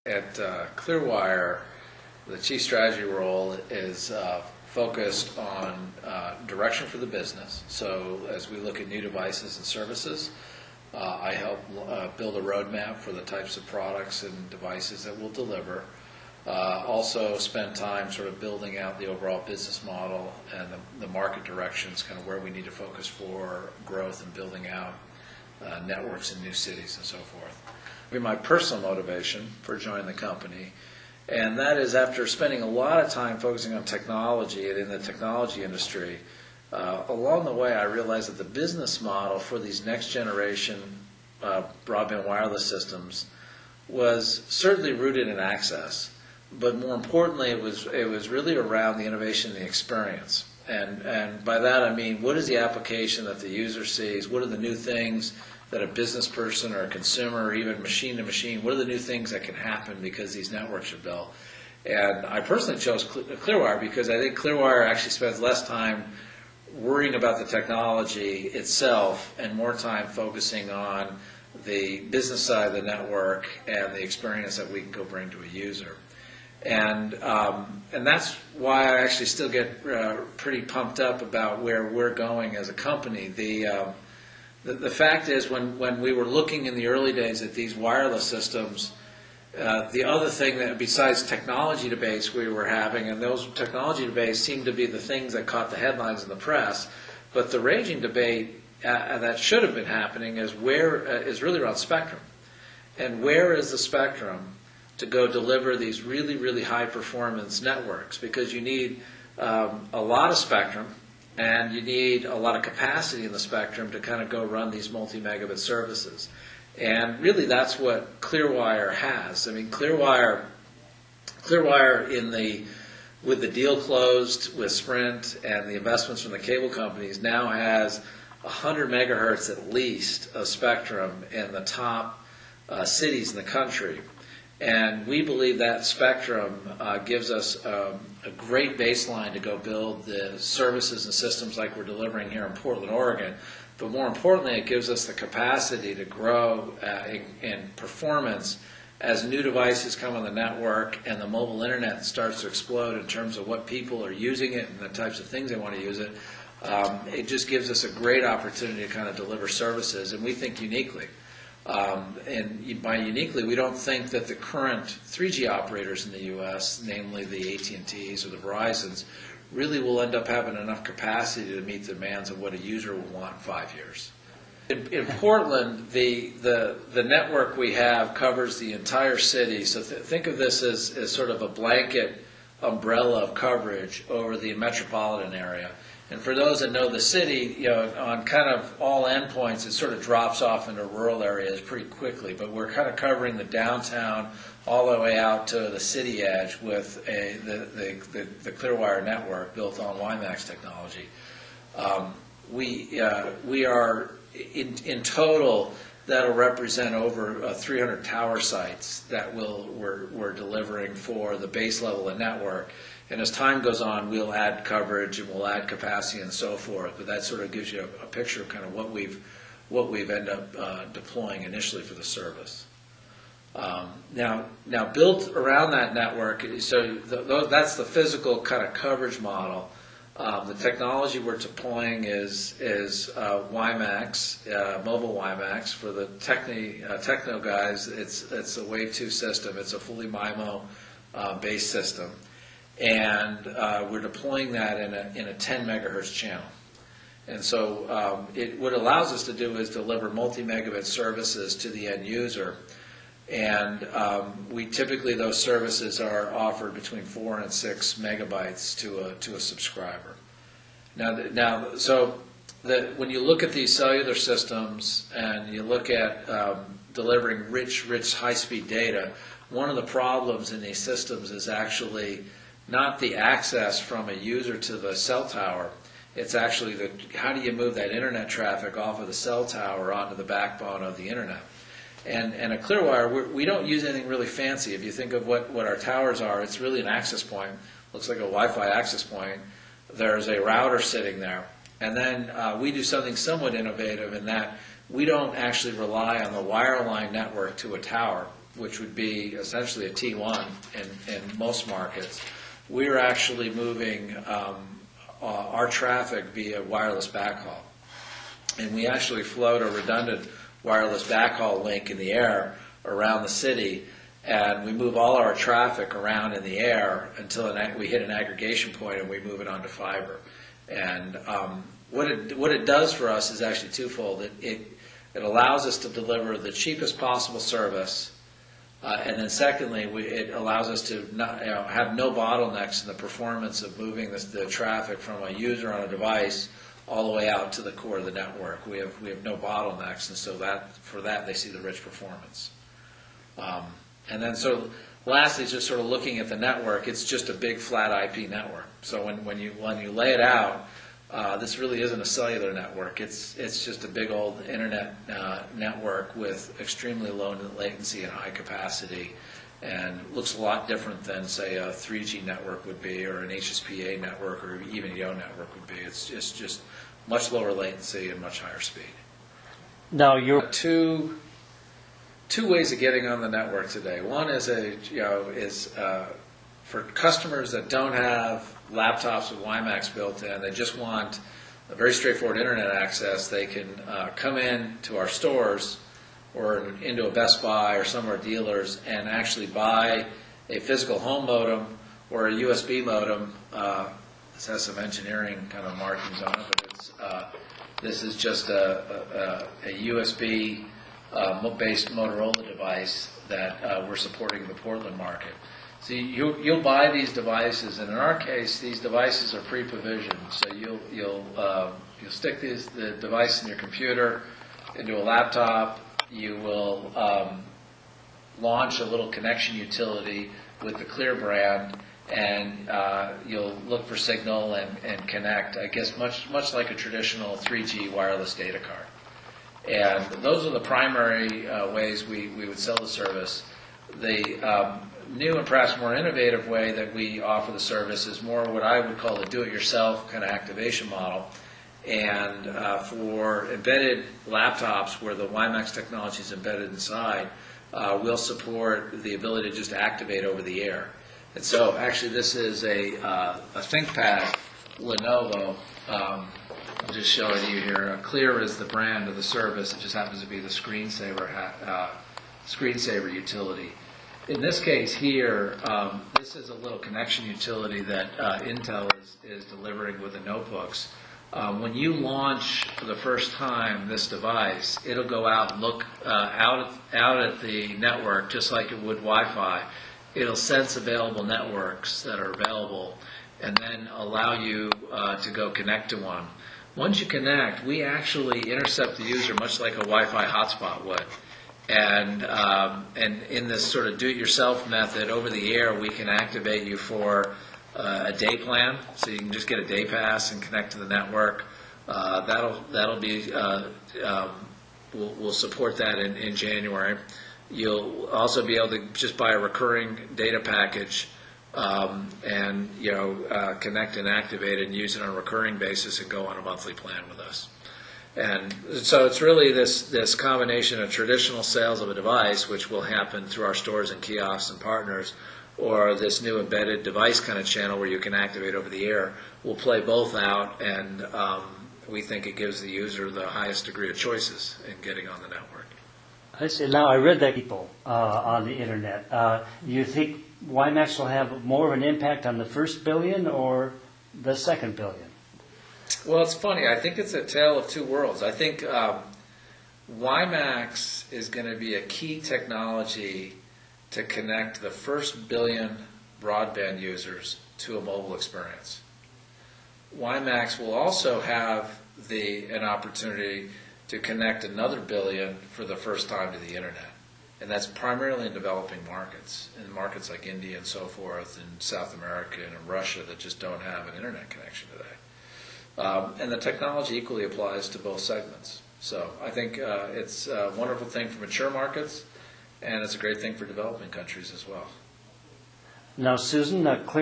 At Clearwire, the chief strategy role is focused on direction for the business. So as we look at new devices and services, I help build a roadmap for the types of products and devices that we'll deliver. Also spend time sort of building out the overall business model and the market directions, kind of where we need to focus for growth and building out networks in new cities and so forth. My personal motivation for joining the company, and that is after spending a lot of time focusing on technology and in the technology industry, along the way I realized that the business model for these next generation broadband wireless systems was certainly rooted in access, but more importantly it was really around the innovation and the experience. And by that I mean, what is the application that the user sees? What are the new things that a business person or a consumer or even machine to machine, what are the new things that can happen because these networks are built? And I personally chose Clearwire because I think Clearwire actually spends less time worrying about the technology itself and more time focusing on the business side of the network and the experience that we can go bring to a user. And that's why I actually still get pretty pumped up about where we're going as a company. The fact is, when we were looking in the early days at these wireless systems, the other thing that besides technology debates we were having, and those technology debates seemed to be the things that caught the headlines in the press, but the raging debate that should have been happening is really around spectrum. And where is the spectrum to go deliver these really, really high performance networks? Because you need a lot of spectrum, and you need a lot of capacity in the spectrum to kind of go run these multi-megabit services. And really that's what Clearwire has. I mean, Clearwire with the deal closed with Sprint and the investments from the cable companies now has 100 megahertz at least of spectrum in the top cities in the country. And we believe that spectrum gives us a great baseline to go build the services and systems like we're delivering here in Portland, Oregon. But more importantly, it gives us the capacity to grow in performance as new devices come on the network and the mobile internet starts to explode in terms of what people are using it and the types of things they want to use it. It just gives us a great opportunity to kind of deliver services, and we think uniquely. And by uniquely, we don't think that the current 3G operators in the U.S., namely the AT&Ts or the Verizons, really will end up having enough capacity to meet the demands of what a user will want in 5 years. In Portland, the network we have covers the entire city, so think of this as sort of a blanket umbrella of coverage over the metropolitan area. And for those that know the city, on kind of all endpoints, it sort of drops off into rural areas pretty quickly. But we're kind of covering the downtown all the way out to the city edge with the Clearwire network built on WiMAX technology. We are in total, that'll represent over 300 tower sites that we're delivering for the base level of network. And as time goes on, we'll add coverage and we'll add capacity and so forth. But that sort of gives you a picture of kind of what we've ended up deploying initially for the service. Now built around that network, so that's the physical kind of coverage model. The technology we're deploying is WiMAX, mobile WiMAX. For the techno guys, it's a Wave 2 system. It's a fully MIMO based system. And we're deploying that in a 10 megahertz channel. And so what it allows us to do is deliver multi-megabit services to the end user. And we typically, those services are offered between 4 and 6 megabytes to a subscriber. When you look at these cellular systems and you look at delivering rich high-speed data, one of the problems in these systems is actually not the access from a user to the cell tower. It's actually how do you move that internet traffic off of the cell tower onto the backbone of the internet. And at Clearwire, we don't use anything really fancy. If you think of what our towers are, it's really an access point. Looks like a Wi-Fi access point. There's a router sitting there. And then we do something somewhat innovative in that we don't actually rely on the wireline network to a tower. which would be essentially a T1 in most markets, we're actually moving our traffic via wireless backhaul. And we actually float a redundant wireless backhaul link in the air around the city, and we move all our traffic around in the air until we hit an aggregation point, and we move it onto fiber. And what it does for us is actually twofold. It allows us to deliver the cheapest possible service, and then secondly, it allows us to have no bottlenecks in the performance of moving the traffic from a user on a device all the way out to the core of the network. We have no bottlenecks, and so for that they see the rich performance. And then lastly, just sort of looking at the network, it's just a big flat IP network. So when you lay it out, this really isn't a cellular network. It's just a big old internet network with extremely low latency and high capacity, and looks a lot different than, say, a 3G network would be, or an HSPA network, or even YO network would be. It's just much lower latency and much higher speed. Now you're two ways of getting on the network today. One is for customers that don't have laptops with WiMAX built in. They just want a very straightforward internet access. They can come in to our stores or into a Best Buy or some of our dealers and actually buy a physical home modem or a USB modem. This has some engineering kind of markings on it, but this is just a USB based Motorola device that we're supporting in the Portland market. So you'll buy these devices, and in our case, these devices are pre-provisioned. So you'll stick the device in your computer into a laptop. You will launch a little connection utility with the Clear brand, and you'll look for signal and connect. I guess much like a traditional 3G wireless data card. And those are the primary ways we would sell the service. The new and perhaps more innovative way that we offer the service is more what I would call a do-it-yourself kind of activation model. And for embedded laptops where the WiMAX technology is embedded inside, we'll support the ability to just activate over the air. And so actually this is a ThinkPad Lenovo. I'm just showing you here. Clear is the brand of the service. It just happens to be the screensaver utility. In this case here, this is a little connection utility that Intel is delivering with the notebooks. When you launch for the first time this device, it'll go out and look out at the network just like it would Wi-Fi. It'll sense available networks that are available and then allow you to go connect to one. Once you connect, we actually intercept the user much like a Wi-Fi hotspot would. And in this sort of do-it-yourself method, over the air, we can activate you for a day plan, so you can just get a day pass and connect to the network. That'll be we'll support that in January. You'll also be able to just buy a recurring data package and connect and activate and use it on a recurring basis and go on a monthly plan with us. And so it's really this combination of traditional sales of a device, which will happen through our stores and kiosks and partners, or this new embedded device kind of channel where you can activate over the air. We'll play both out, and we think it gives the user the highest degree of choices in getting on the network. I see. Now, I read that people on the internet. You think WiMAX will have more of an impact on the first billion or the second billion? Well, it's funny. I think it's a tale of two worlds. I think WiMAX is going to be a key technology to connect the first billion broadband users to a mobile experience. WiMAX will also have an opportunity to connect another billion for the first time to the internet. And that's primarily in developing markets, in markets like India and so forth, and South America and Russia that just don't have an internet connection today. And the technology equally applies to both segments. So I think it's a wonderful thing for mature markets, and it's a great thing for developing countries as well. Now, Susan, Clearwire